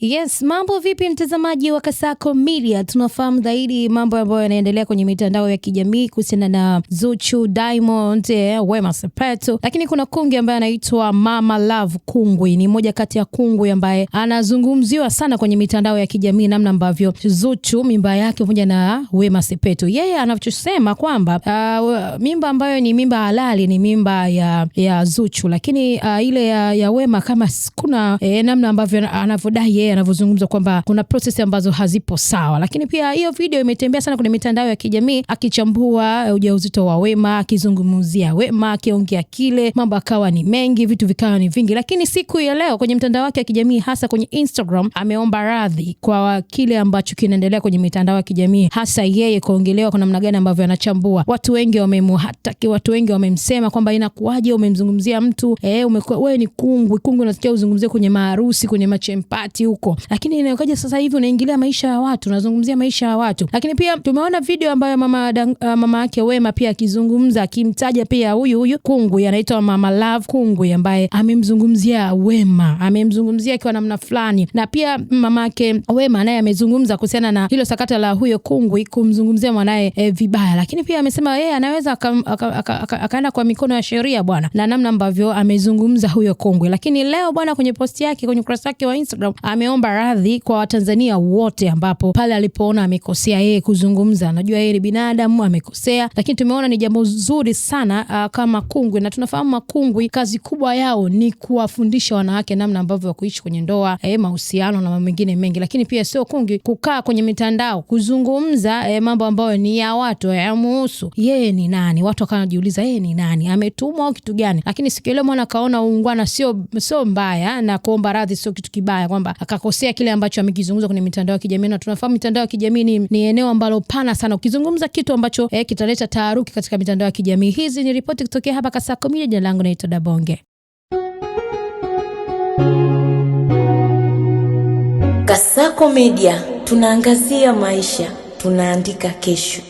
Yes, mambo vipi mtazamaji wa Kasako Media? Tunafahamu zaidi mambo ambayo yanaendelea kwenye mitandao ya kijamii kuhusiana na Zuchu, Diamond, Wema Sepetu. Lakini kuna kungwi ambaye anaitwa Mama Love Kungwi. Ni moja kati ya kungwi ambaye anazungumziwa sana kwenye mitandao ya kijamii, namna ambavyo Zuchu mimba yake pamoja na Wema Sepetu. Yeye anachosema kwamba mimba ambayo ni mimba halali ni mimba ya Zuchu, lakini ile ya Wema kama kuna namna ambavyo anavyodai anavyozungumza kwamba kuna process ambazo hazipo sawa. Lakini pia hiyo video imetembea sana kwenye mitandao ya kijamii akichambua ujauzito wa Wema, akizungumzia Wema, akiongea kile mambo akawa ni mengi, vitu vikawa ni vingi. Lakini siku ya leo kwenye mitandao yake ya kijamii, hasa kwenye Instagram, ameomba radhi kwa kile ambacho kinaendelea kwenye mitandao ya kijamii, hasa yeye kuongelewa kwa namna gani ambavyo anachambua. Watu wengi wamemhataki, watu wengi wamemsema kwamba inakuaje umemzungumzia mtu wewe ni kungwi unasikia uzungumzie kwenye maharusi, kwenye machempati huko, lakini inayokaje sasa hivi unaingilia maisha ya watu, unazungumzia maisha ya watu. Lakini pia tumeona video ambayo mama yake Wema pia akizungumza, akimtaja pia huyu kungwi anaitwa Mama Love Kungwi, ambaye amemzungumzia Wema, amemzungumzia kwa namna fulani. Na pia mama yake Wema naye amezungumza kuhusiana na hilo sakata la huyo kungwi kumzungumzia mwanae vibaya. Lakini pia amesema yeye anaweza akaenda kwa mikono ya sheria bwana, na namna ambavyo amezungumza huyo kungwi. Lakini leo bwana, kwenye posti yake kwenye ukurasa wake wa Instagram ameomba radhi kwa Watanzania wote, ambapo pale alipoona amekosea yeye kuzungumza. Najua yeye ni binadamu, amekosea, lakini tumeona ni jambo zuri sana kama kungwi, na tunafahamu makungwi kazi kubwa yao ni kuwafundisha wanawake namna ambavyo kuishi kwenye ndoa, mahusiano na mambo mengine mengi. Lakini pia sio kungwi kukaa kwenye mitandao kuzungumza mambo ambayo ni ya watu, yamuhusu yeye ni nani. Watu wakajiuliza yeye ni nani, ametumwa au kitu gani? Lakini siku ile mwana kaona uungwana sio mbaya, na kuomba radhi sio kitu kibaya, kwamba akakosea kile ambacho amekizungumza kwenye mitandao ya kijamii. Na tunafahamu mitandao ya kijamii ni eneo ambalo pana sana, ukizungumza kitu ambacho kitaleta taharuki katika mitandao ya kijamii. Hizi ni ripoti kutokea hapa Kasako Media. Jina langu naitwa Dabonge. Kasako Media, tunaangazia maisha, tunaandika kesho.